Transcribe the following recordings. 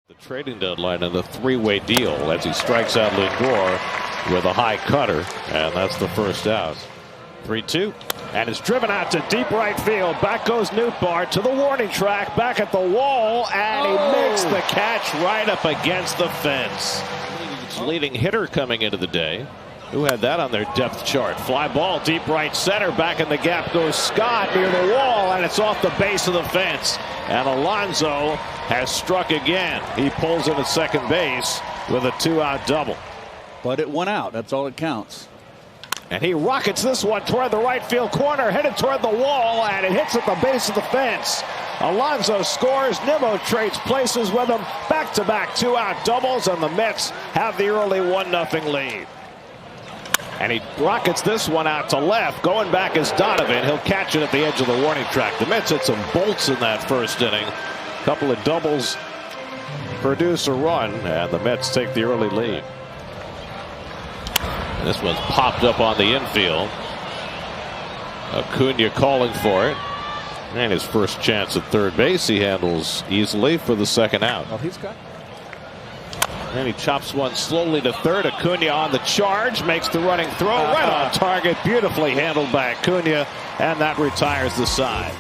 The trading deadline and the three-way deal as he strikes out Lindor with a high cutter, and that's the first out. 3-2, and it's driven out to deep right field. Back goes Nootbaar to the warning track, back at the wall, and he makes the catch right up against the fence. Leading hitter coming into the day. Who had that on their depth chart? Fly ball deep right center. Back in the gap goes Scott near the wall, and it's off the base of the fence. And Alonso has struck again. He pulls in at second base with a two-out double. But it went out. That's all that counts. And he rockets this one toward the right field corner, headed toward the wall, and it hits at the base of the fence. Alonso scores. Nimmo trades places with him. Back-to-back two-out doubles, and the Mets have the early 1-0 lead. And he rockets this one out to left. Going back is Donovan. He'll catch it at the edge of the warning track. The Mets hit some bolts in that first inning. A couple of doubles produce a run, and the Mets take the early lead. And this one's popped up on the infield. Acuna calling for it. And his first chance at third base he handles easily for the second out. Oh, he's got. And he chops one slowly to third. Acuna on the charge, makes the running throw right on target. Beautifully handled by Acuna, and that retires the side.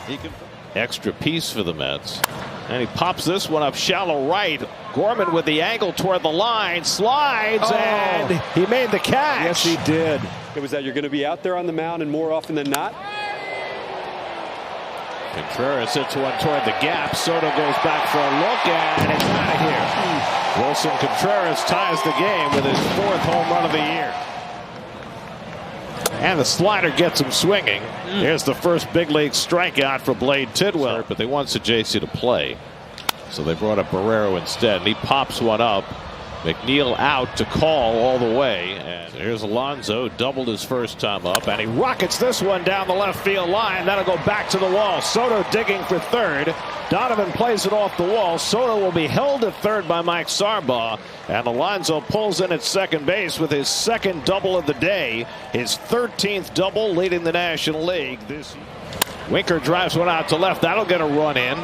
Extra piece for the Mets. And he pops this one up shallow right. Gorman with the angle toward the line, slides, and he made the catch. Yes, he did. It was that you're going to be out there on the mound, and more often than not. Contreras hits one toward the gap. Soto goes back for a look, and it's out of here. Wilson Contreras ties the game with his fourth home run of the year. And the slider gets him swinging. Here's the first big league strikeout for Blade Tidwell. But they want Sajacy to play, so they brought up Barrero instead. And he pops one up. McNeil out to call all the way. And here's Alonso, doubled his first time up, and he rockets this one down the left field line. That'll go back to the wall. Soto digging for third. Donovan plays it off the wall. Soto will be held at third by Mike Sarbaugh, and Alonso pulls in at second base with his second double of the day, his 13th double, leading the National League this year. Winker drives one out to left. That'll get a run in.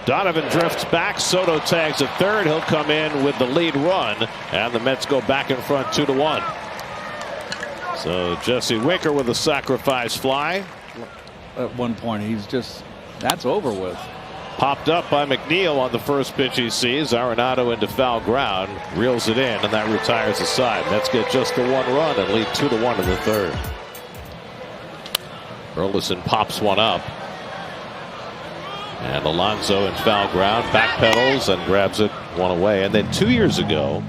Donovan drifts back. Soto tags at third. He'll come in with the lead run, and the Mets go back in front 2-1. So Jesse Winker with a sacrifice fly. At one point, he's just, that's over with. Popped up by McNeil on the first pitch he sees. Arenado into foul ground, reels it in, and that retires the side. Mets get just the one run and lead 2-1 in the third. Burleson pops one up. And Alonso in foul ground, backpedals and grabs it one away. And then 2 years ago,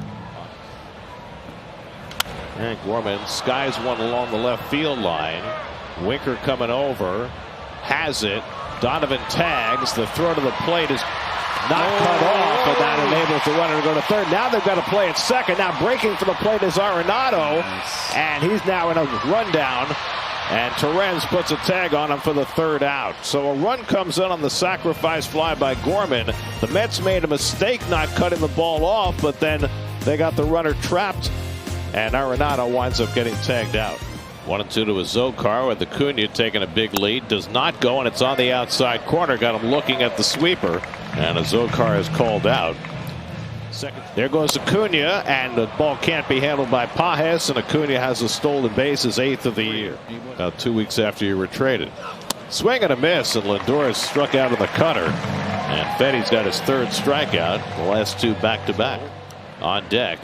and Gorman skies one along the left field line. Winker coming over, has it. Donovan tags. The throw to the plate is not cut off, and that enables the runner to go to third. Now they've got to play at second. Now breaking for the plate is Arenado, and he's now in a rundown. And Torrens puts a tag on him for the third out. So a run comes in on the sacrifice fly by Gorman. The Mets made a mistake not cutting the ball off, but then they got the runner trapped, and Arenado winds up getting tagged out. 1-2 to Azócar with Acuna taking a big lead. Does not go, and it's on the outside corner. Got him looking at the sweeper, and Azócar is called out. Second. There goes Acuna, and the ball can't be handled by Pages, and Acuna has a stolen base, his 8th of the year. 2 weeks after he were traded. Swing and a miss, and Lindor is struck out of the cutter. And Fetty's got his third strikeout, the last two back-to-back on deck.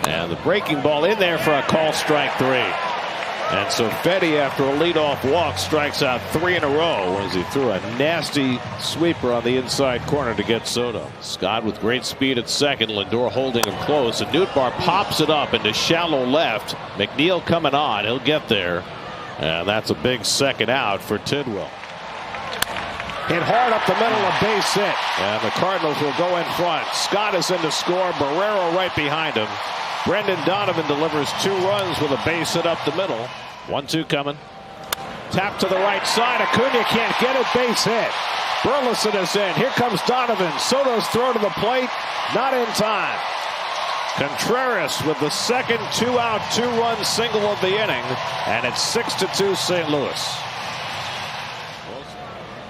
And the breaking ball in there for a call, strike three. And so Fetty, after a leadoff walk, strikes out 3 in a row as he threw a nasty sweeper on the inside corner to get Soto. Scott with great speed at second. Lindor holding him close. And Nootbaar pops it up into shallow left. McNeil coming on. He'll get there. And that's a big second out for Tidwell. Hit hard up the middle, a base hit. And the Cardinals will go in front. Scott is in to score. Barrero right behind him. Brendan Donovan delivers 2 runs with a base hit up the middle. 1-2 coming. Tap to the right side. Acuna can't get it. Base hit. Burleson is in. Here comes Donovan. Soto's throw to the plate. Not in time. Contreras with the second 2-out, 2-run single of the inning. And it's 6-2 St. Louis.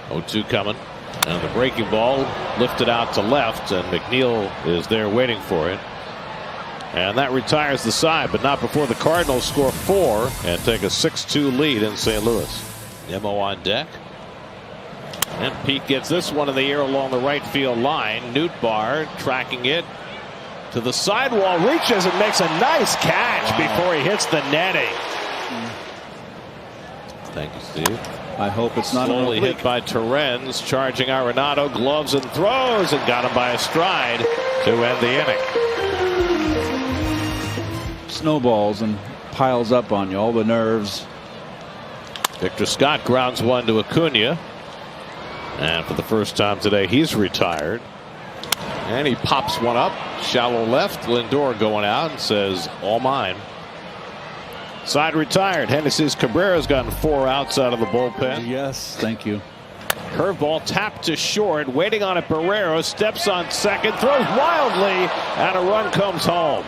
0-2 coming. And the breaking ball lifted out to left, and McNeil is there waiting for it. And that retires the side, but not before the Cardinals score 4 and take a 6-2 lead in St. Louis. Nemo on deck. And Pete gets this one in the air along the right field line. Nootbaar tracking it to the sidewall, reaches and makes a nice catch before he hits the netting. Thank you, Steve. I hope it's not slowly hit by Torrens, charging Arenado, gloves and throws, and got him by a stride to end the inning. Snowballs and piles up on you, all the nerves. Victor Scott grounds one to Acuna. And for the first time today, he's retired. And he pops one up, shallow left. Lindor going out and says, all mine. Side retired. Hennessy's Cabrera's gotten 4 outs out of the bullpen. Yes, thank you. Curveball tapped to short, waiting on it. Barrero steps on second, throws wildly, and a run comes home.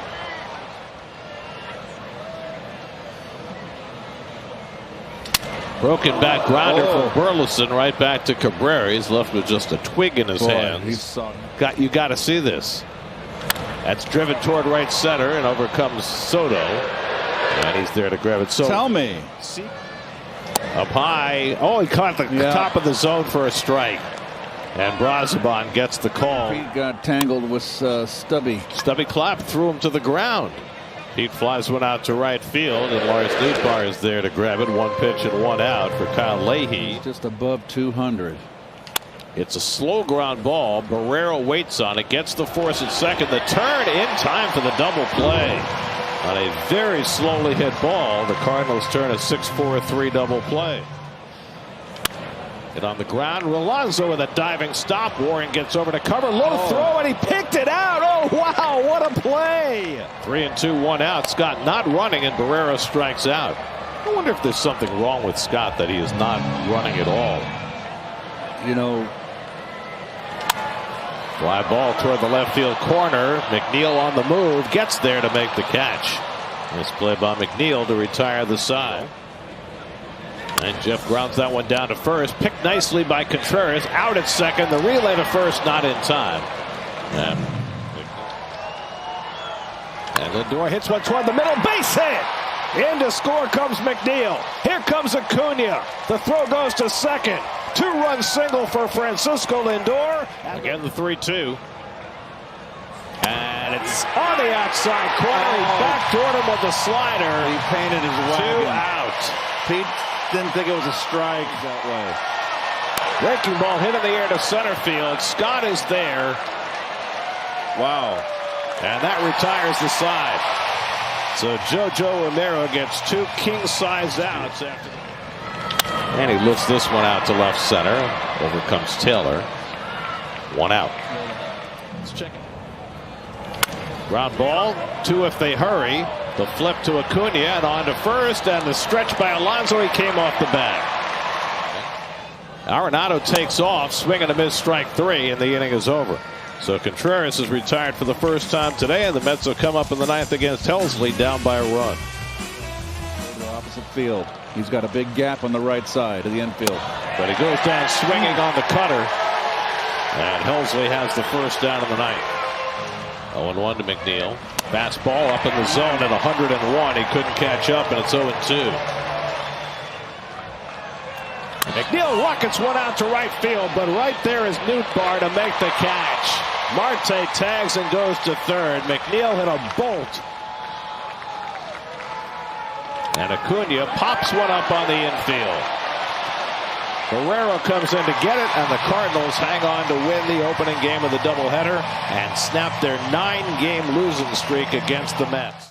Broken back grounder from Burleson right back to Cabrera. He's left with just a twig in his hands. You got to see this. That's driven toward right center and overcomes Soto. And he's there to grab it. So tell me. Up high. Oh, he caught the top of the zone for a strike. And Brazoban gets the call. Pete got tangled with Stubby. Stubby Clapp threw him to the ground. Pete flies one out to right field, and Lars Nootbaar is there to grab it. 1 pitch and 1 out for Kyle Leahy. Just above 200. It's a slow ground ball. Barrero waits on it, gets the force at second. The turn in time for the double play. On a very slowly hit ball, the Cardinals turn a 6-4-3 double play. It on the ground. Rolonzo with a diving stop. Warren gets over to cover. Low throw, and he picked it out. Oh, wow, what a play. 3-2, 1 out. Scott not running, and Barrero strikes out. I wonder if there's something wrong with Scott that he is not running at all. You know, fly ball toward the left field corner. McNeil on the move, gets there to make the catch. Nice play by McNeil to retire the side. And Jeff grounds that one down to first. Picked nicely by Contreras. Out at second. The relay to first, not in time. And Lindor hits one toward the middle. Base hit. In to score comes McNeil. Here comes Acuna. The throw goes to second. 2-run single for Francisco Lindor. Again, the 3-2. And it's on the outside corner. He backdoored him with the slider. He painted his wagon. 2 out. Pete didn't think it was a strike that way. Breaking ball hit in the air to center field. Scott is there. Wow. And that retires the side. So JoJo Romero gets 2 king-size outs after. And he lifts this one out to left center. Over comes Taylor. 1 out. Let's check it. Ground ball. 2 if they hurry. The flip to Acuna and on to first, and the stretch by Alonso. He came off the bat. Arenado takes off, swing and a miss, strike 3, and the inning is over. So Contreras is retired for the first time today, and the Mets will come up in the 9th against Helsley, down by a run. To the opposite field. He's got a big gap on the right side of the infield. But he goes down swinging on the cutter, and Helsley has the first down of the night. 0-1 to McNeil. Fastball up in the zone at 101. He couldn't catch up, and it's 0-2. McNeil rockets one out to right field, but right there is Nootbaar to make the catch. Marte tags and goes to third. McNeil hit a bolt. And Acuna pops one up on the infield. Barrero comes in to get it, and the Cardinals hang on to win the opening game of the doubleheader and snap their 9-game losing streak against the Mets.